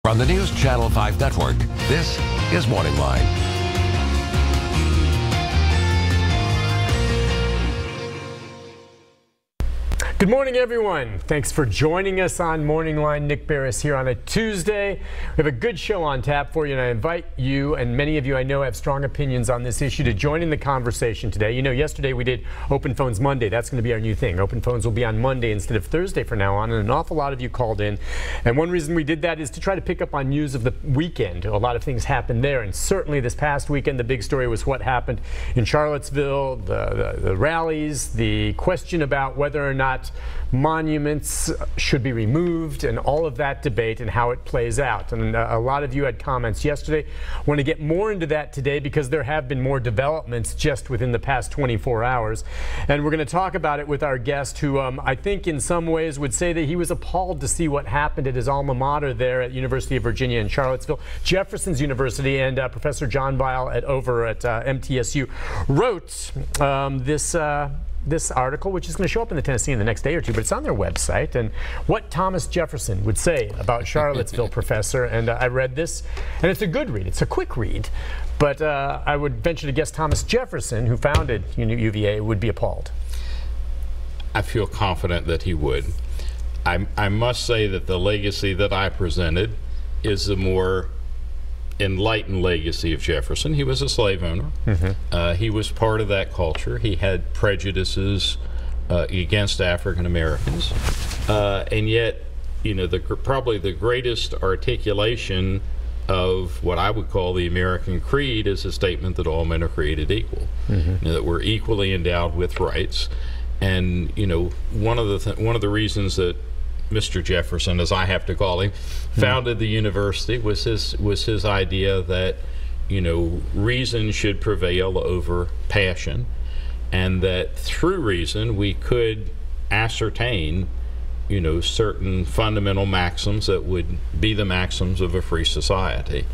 On the News Channel 5 Network, this is MorningLine. Good morning, everyone. Thanks for joining us on MorningLine. Nick Barris here on a Tuesday. We have a good show on tap for you, and I invite you, and many of you I know have strong opinions on this issue, to join in the conversation today. You know, yesterday we did Open Phones Monday. That's going to be our new thing. Open Phones will be on Monday instead of Thursday from now on, and an awful lot of you called in. And one reason we did that is to try to pick up on news of the weekend. A lot of things happened there, and certainly this past weekend the big story was what happened in Charlottesville, the rallies, the question about whether or not monuments should be removed, and all of that debate and how it plays out. And a lot of you had comments yesterday. I want to get more into that today because there have been more developments just within the past 24 hours. And we're going to talk about it with our guest who I think in some ways would say that he was appalled to see what happened at his alma mater there at University of Virginia in Charlottesville. Jefferson's University, and Professor John Weil over at MTSU wrote this article, which is going to show up in the Tennessee in the next day or two, but it's on their website, and what Thomas Jefferson would say about Charlottesville, Professor. And I read this, and it's a good read. It's a quick read, but I would venture to guess Thomas Jefferson, who founded UVA, would be appalled. I feel confident that he would. I must say that the legacy that I presented is the more enlightened legacy of Jefferson. He was a slave owner. He was part of that culture. He had prejudices against African Americans, and yet, you know, probably the greatest articulation of what I would call the American creed is a statement that all men are created equal, you know, that we're equally endowed with rights. And you know, one of the reasons that Mr. Jefferson, as I have to call him, founded the university was his idea that, you know, reason should prevail over passion, and that through reason we could ascertain, you know, certain fundamental maxims that would be the maxims of a free society.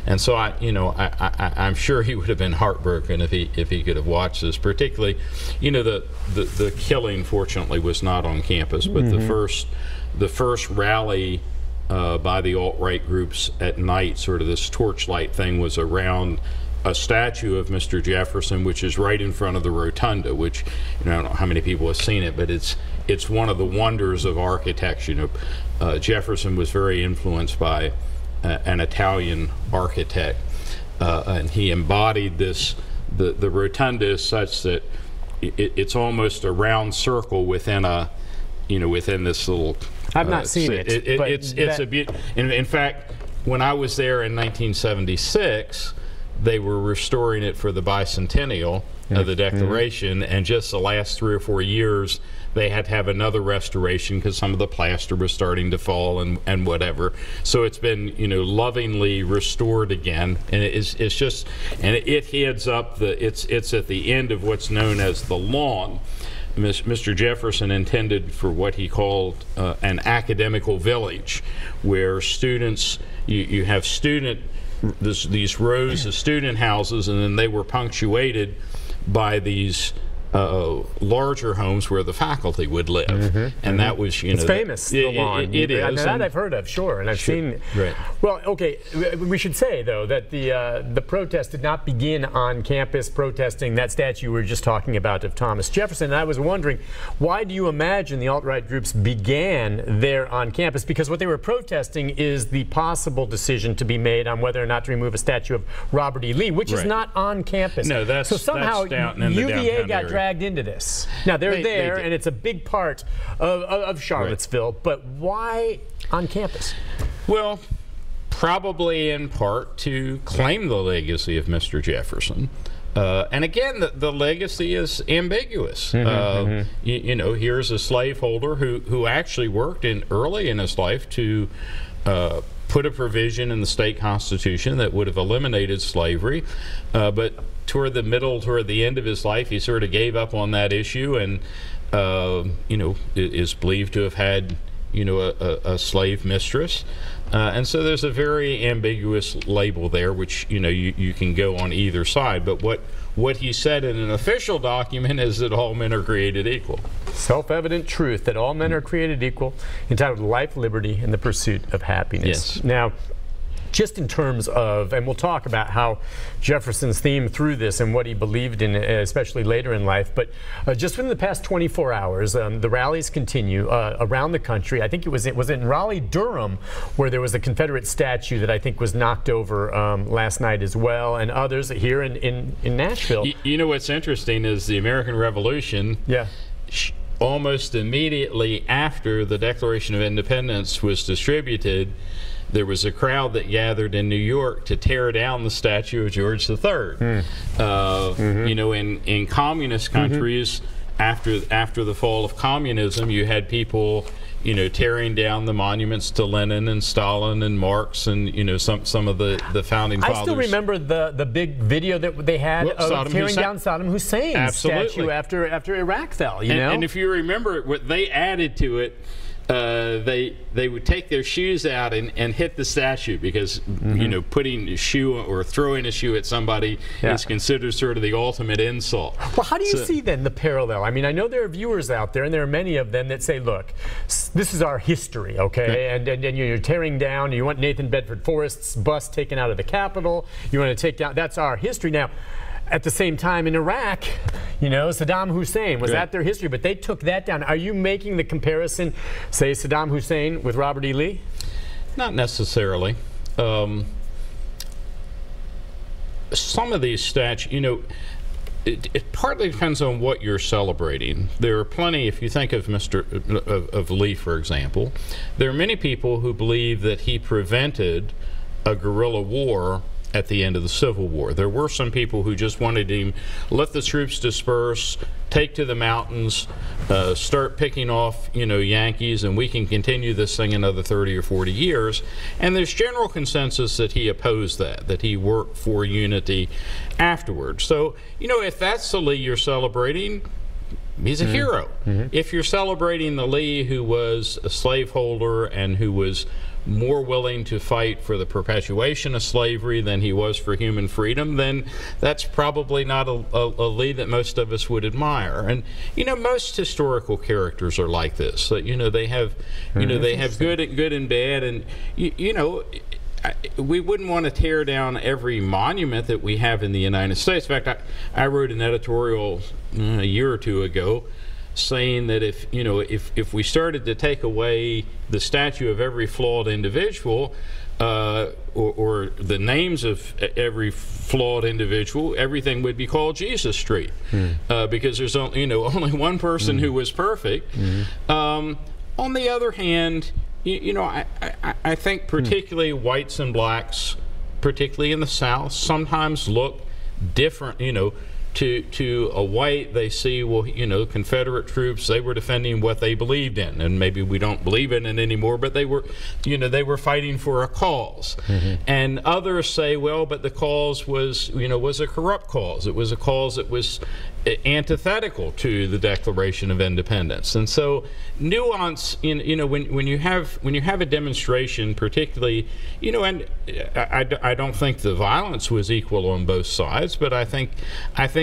And so I'm sure he would have been heartbroken if he could have watched this. Particularly, you know, the killing fortunately was not on campus, but the first rally by the alt-right groups at night, sort of this torchlight thing, was around a statue of Mr. Jefferson, which is right in front of the rotunda, which, you know, I don't know how many people have seen it, but it's one of the wonders of architecture. You know, Jefferson was very influenced by an Italian architect, and he embodied this. The rotunda is such that it's almost a round circle within a, you know, within this little. I've not seen it. It's a beauty. In fact, when I was there in 1976, they were restoring it for the bicentennial of the Declaration, and just the last 3 or 4 years they had to have another restoration because some of the plaster was starting to fall and whatever. So it's been, you know, lovingly restored again, and it's just, and it heads up it's at the end of what's known as the lawn. Mr. Jefferson intended for what he called an academical village, where students, you have these rows of student houses, and then they were punctuated by these larger homes where the faculty would live, and that was, you know, it's famous. The lawn. It is. That I've heard of, sure, and I've seen. Right. Well, okay. We should say though that the protest did not begin on campus protesting that statue we were just talking about of Thomas Jefferson. And I was wondering, why do you imagine the alt-right groups began there on campus? Because what they were protesting is the possible decision to be made on whether or not to remove a statue of Robert E. Lee, which is not on campus. No, that's so somehow that's down in the UVA downtown got area. dragged into this. Now they're there, and it's a big part of Charlottesville, but why on campus? Well, probably in part to claim the legacy of Mr. Jefferson. And again, the legacy is ambiguous. You know, here's a slaveholder who actually worked early in his life to put a provision in the state constitution that would have eliminated slavery, but toward the end of his life, he sort of gave up on that issue, and you know, is believed to have had, you know, a slave mistress. And so there's a very ambiguous label there, which, you know, you can go on either side. But what he said in an official document is that all men are created equal. Self-evident truth that all men are created equal, entitled to life, liberty, and the pursuit of happiness. Yes. Now, just in terms of, and we'll talk about how Jefferson's theme through this and what he believed in, especially later in life, but just within the past 24 hours, the rallies continue around the country. I think it was in Raleigh-Durham where there was a Confederate statue that I think was knocked over last night as well, and others here in Nashville. You know what's interesting is the American Revolution. Yeah. Almost immediately after the Declaration of Independence was distributed, there was a crowd that gathered in New York to tear down the statue of George III. You know, in communist countries, after the fall of communism, you had people, you know, tearing down the monuments to Lenin and Stalin and Marx and, you know, some of the founding fathers. I still remember the big video that they had of tearing down Saddam Hussein's statue after Iraq fell, you know? And if you remember, what they added to it, they would take their shoes out and hit the statue because you know, putting a shoe or throwing a shoe at somebody is considered sort of the ultimate insult. Well, how do you see then the parallel? I mean, I know there are viewers out there, and there are many of them that say, look, this is our history, okay? And you're tearing down, you want Nathan Bedford Forrest's bust taken out of the Capitol, you want to take down, that's our history. Now, at the same time, in Iraq, you know, Saddam Hussein, was that their history? But they took that down. Are you making the comparison, say, Saddam Hussein with Robert E. Lee? Not necessarily. Some of these statues, you know, it partly depends on what you're celebrating. There are plenty, if you think of of Lee, for example, there are many people who believe that he prevented a guerrilla war at the end of the Civil War. There were some people who just wanted him, let the troops disperse, take to the mountains, start picking off, you know, Yankees, and we can continue this thing another 30 or 40 years. And there's general consensus that he opposed that he worked for unity afterwards. So, you know, if that's the Lee you're celebrating, he's a hero. If you're celebrating the Lee who was a slaveholder and who was more willing to fight for the perpetuation of slavery than he was for human freedom, then that's probably not a Lee that most of us would admire. And you know, most historical characters are like this. You know, they have, you know, they have good and bad, and you know, we wouldn't want to tear down every monument that we have in the United States. In fact, I wrote an editorial a year or two ago saying that if we started to take away the statue of every flawed individual or the names of every flawed individual, everything would be called Jesus Street because there's only one person who was perfect. On the other hand, I think particularly whites and blacks, particularly in the South, sometimes look different. To a white, they see, well, Confederate troops, they were defending what they believed in, and maybe we don't believe in it anymore, but they were, they were fighting for a cause. And others say, well, but the cause was, was a corrupt cause. It was a cause that was antithetical to the Declaration of Independence. And so nuance when you have a demonstration, particularly, and I don't think the violence was equal on both sides, but I think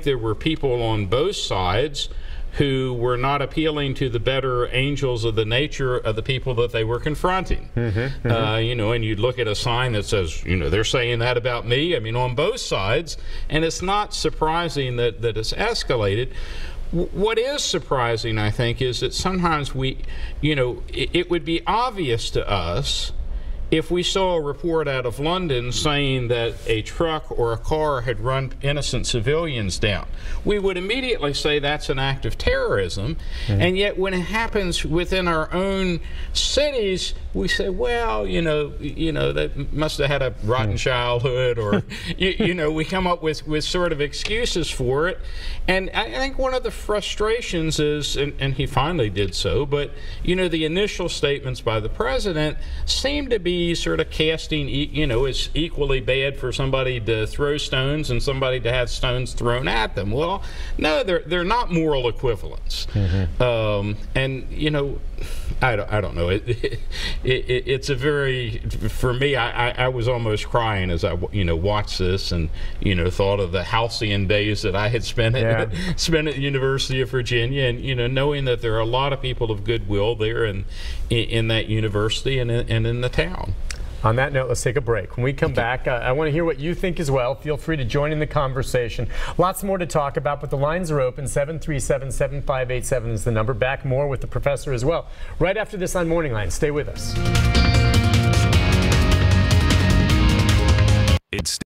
there were people on both sides who were not appealing to the better angels of the nature of the people that they were confronting. And you'd look at a sign that says, they're saying that about me. I mean, on both sides, and it's not surprising that it's escalated. What is surprising, I think, is that sometimes it would be obvious to us if we saw a report out of London saying that a truck or a car had run innocent civilians down. We would immediately say that's an act of terrorism, and yet when it happens within our own cities, we say, well, that must have had a rotten childhood, or, we come up with sort of excuses for it. And I think one of the frustrations is, and he finally did so, but, the initial statements by the president seem to be sort of casting, it's equally bad for somebody to throw stones and somebody to have stones thrown at them. Well, no, they're not moral equivalents. And I don't know. It's a very, for me, I was almost crying as I watched this and thought of the halcyon days that I had spent at the University of Virginia, and knowing that there are a lot of people of goodwill there and in that university and in the town. On that note, let's take a break. When we come back, I want to hear what you think as well. Feel free to join in the conversation. Lots more to talk about, but the lines are open. 737-7587 is the number. Back more with the professor as well. Right after this on Morning Line. Stay with us. It's